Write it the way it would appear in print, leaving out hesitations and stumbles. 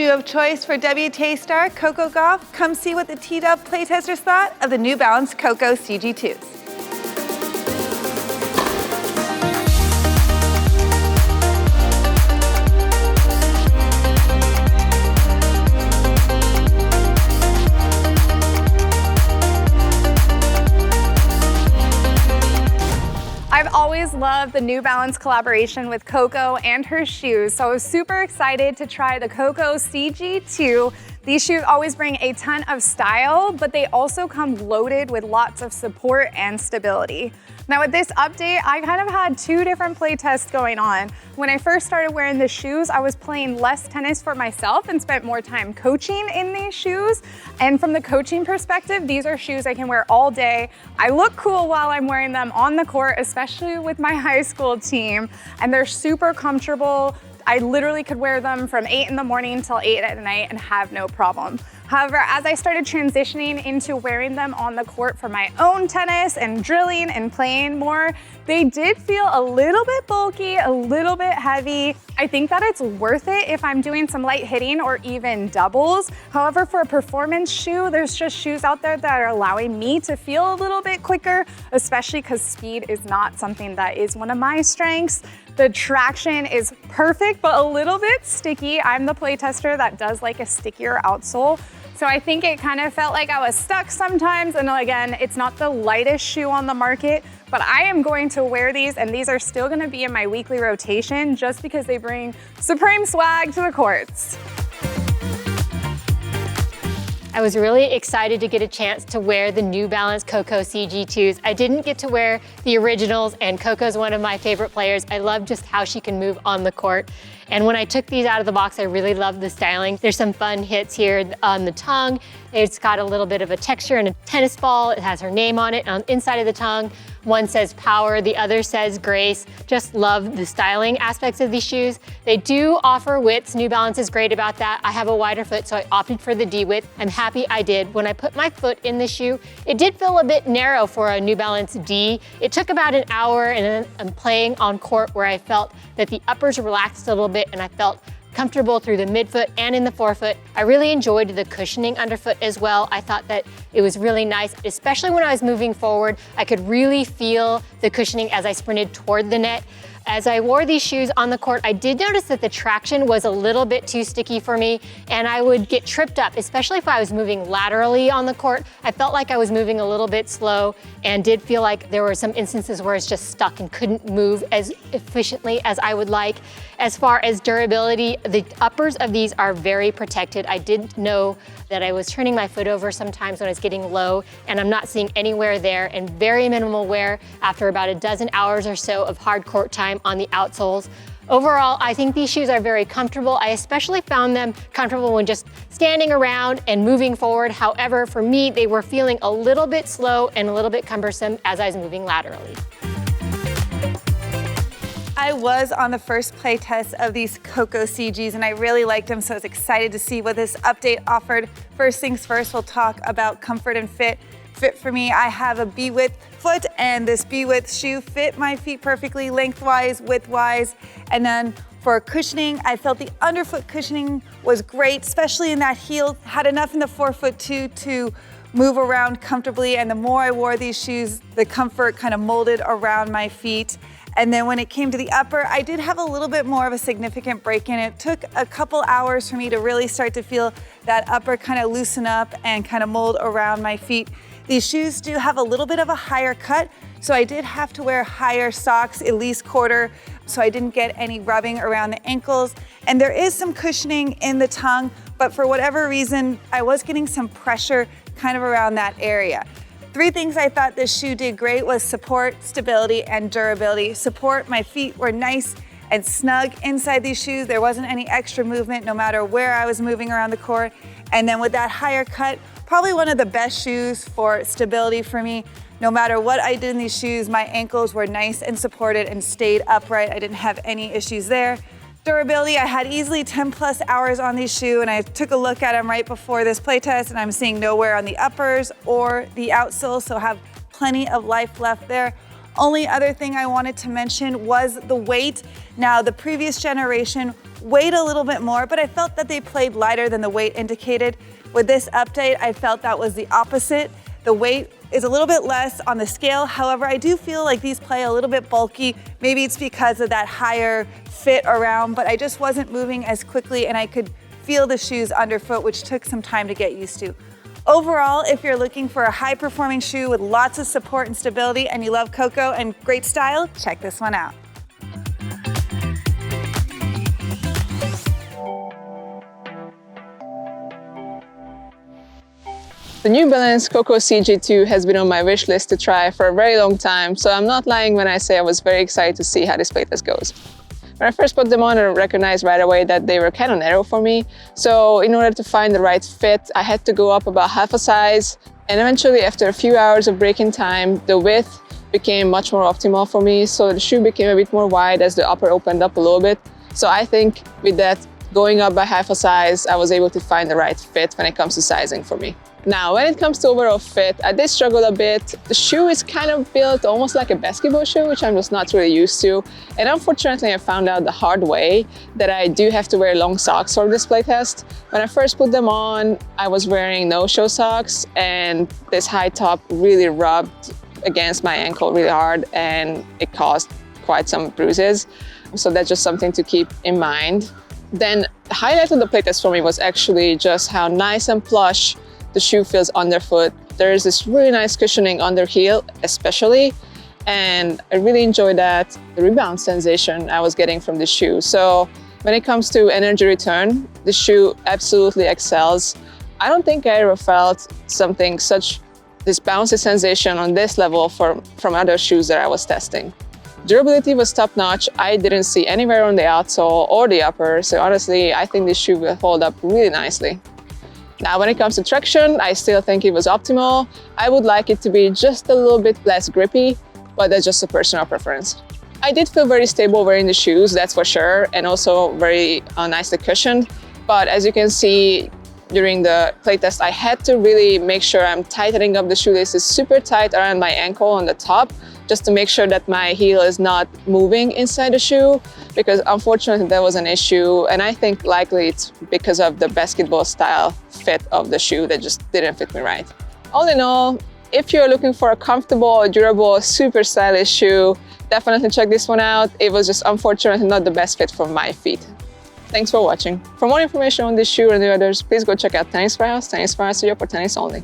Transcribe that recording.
shoe of choice for WTA star Coco Gauff. Come see what the T-Dub playtesters thought of the New Balance Coco CG2s. I've always loved the New Balance collaboration with Coco and her shoes, so I was super excited to try the Coco CG2. These shoes always bring a ton of style, but they also come loaded with lots of support and stability. Now with this update, I kind of had two different play tests going on. When I first started wearing the shoes, I was playing less tennis for myself and spent more time coaching in these shoes. And from the coaching perspective, these are shoes I can wear all day. I look cool while I'm wearing them on the court, especially with my high school team. And they're super comfortable. I literally could wear them from 8 in the morning till 8 at night and have no problem. However, as I started transitioning into wearing them on the court for my own tennis and drilling and playing more, they did feel a little bit bulky, a little bit heavy. I think that it's worth it if I'm doing some light hitting or even doubles. However, for a performance shoe, there's just shoes out there that are allowing me to feel a little bit quicker, especially because speed is not something that is one of my strengths. The traction is perfect, but a little bit sticky. I'm the playtester that does like a stickier outsole. So I think it kind of felt like I was stuck sometimes. And again, it's not the lightest shoe on the market, but I am going to wear these, and these are still gonna be in my weekly rotation just because they bring supreme swag to the courts. I was really excited to get a chance to wear the New Balance Coco CG2s. I didn't get to wear the originals, and Coco's one of my favorite players. I love just how she can move on the court. And when I took these out of the box, I really love the styling. There's some fun hits here on the tongue. It's got a little bit of a texture and a tennis ball. It has her name on it on the inside of the tongue. One says power, the other says grace. Just love the styling aspects of these shoes. They do offer widths. New Balance is great about that. I have a wider foot, so I opted for the D width. I'm happy I did. When I put my foot in the shoe, it did feel a bit narrow for a New Balance D. It took about an hour, and then I'm playing on court where I felt that the uppers relaxed a little bit, and I felt comfortable through the midfoot and in the forefoot. I really enjoyed the cushioning underfoot as well. I thought that it was really nice, especially when I was moving forward. I could really feel the cushioning as I sprinted toward the net. As I wore these shoes on the court, I did notice that the traction was a little bit too sticky for me, and I would get tripped up, especially if I was moving laterally on the court. I felt like I was moving a little bit slow and did feel like there were some instances where it's just stuck and couldn't move as efficiently as I would like. As far as durability, the uppers of these are very protected. I did know that I was turning my foot over sometimes when I was getting low, and I'm not seeing any wear there, and very minimal wear after about a dozen hours or so of hard court time on the outsoles. Overall, I think these shoes are very comfortable. I especially found them comfortable when just standing around and moving forward. However, for me, they were feeling a little bit slow and a little bit cumbersome as I was moving laterally. I was on the first play test of these Coco CGs, and I really liked them, so I was excited to see what this update offered. First things first, we'll talk about comfort and fit. Fit for me, I have a B-width foot, and this B-width shoe fit my feet perfectly, lengthwise, widthwise. And then for cushioning, I felt the underfoot cushioning was great, especially in that heel. Had enough in the forefoot too to move around comfortably, and the more I wore these shoes, the comfort kind of molded around my feet. And then when it came to the upper, I did have a little bit more of a significant break in. It took a couple hours for me to really start to feel that upper kind of loosen up and kind of mold around my feet. These shoes do have a little bit of a higher cut, so I did have to wear higher socks, at least quarter, so I didn't get any rubbing around the ankles. And there is some cushioning in the tongue, but for whatever reason, I was getting some pressure kind of around that area. Three things I thought this shoe did great was support, stability, and durability. Support, my feet were nice and snug inside these shoes. There wasn't any extra movement no matter where I was moving around the court. And then with that higher cut, probably one of the best shoes for stability for me. No matter what I did in these shoes, my ankles were nice and supported and stayed upright. I didn't have any issues there. Durability, I had easily 10 plus hours on these shoes, and I took a look at them right before this playtest, and I'm seeing no wear on the uppers or the outsole, so have plenty of life left there. Only other thing I wanted to mention was the weight. Now, the previous generation weighed a little bit more, but I felt that they played lighter than the weight indicated. With this update, I felt that was the opposite. The weight is a little bit less on the scale. However, I do feel like these play a little bit bulky. Maybe it's because of that higher fit around, but I just wasn't moving as quickly and I could feel the shoes underfoot, which took some time to get used to. Overall, if you're looking for a high-performing shoe with lots of support and stability and you love Coco and great style, check this one out. The New Balance Coco CG2 has been on my wish list to try for a very long time, so I'm not lying when I say I was very excited to see how this playtest goes. When I first put them on, I recognized right away that they were kind of narrow for me. So in order to find the right fit, I had to go up about half a size. And eventually, after a few hours of break-in time, the width became much more optimal for me. So the shoe became a bit more wide as the upper opened up a little bit. So I think with that, going up by half a size, I was able to find the right fit when it comes to sizing for me. Now, when it comes to overall fit, I did struggle a bit. The shoe is kind of built almost like a basketball shoe, which I'm just not really used to. And unfortunately, I found out the hard way that I do have to wear long socks for this playtest. When I first put them on, I was wearing no-show socks, and this high top really rubbed against my ankle really hard, and it caused quite some bruises. So that's just something to keep in mind. Then the highlight of the playtest for me was actually just how nice and plush the shoe feels underfoot. There's this really nice cushioning under heel, especially, and I really enjoyed that. The rebound sensation I was getting from the shoe. So when it comes to energy return, the shoe absolutely excels. I don't think I ever felt this bouncy sensation on this level from other shoes that I was testing. Durability was top-notch. I didn't see any wear on the outsole or the upper, so honestly, I think this shoe will hold up really nicely. Now, when it comes to traction, I still think it was optimal. I would like it to be just a little bit less grippy, but that's just a personal preference. I did feel very stable wearing the shoes, that's for sure, and also very nicely cushioned. But as you can see, during the playtest, I had to really make sure I'm tightening up the shoelaces super tight around my ankle on the top, just to make sure that my heel is not moving inside the shoe, because unfortunately that was an issue, and I think likely it's because of the basketball style fit of the shoe that just didn't fit me right. All in all, if you're looking for a comfortable, durable, super stylish shoe, definitely check this one out. It was just unfortunately not the best fit for my feet. Thanks for watching. For more information on this shoe and the others, please go check out Tennis Warehouse, Tennis Warehouse for tennis only.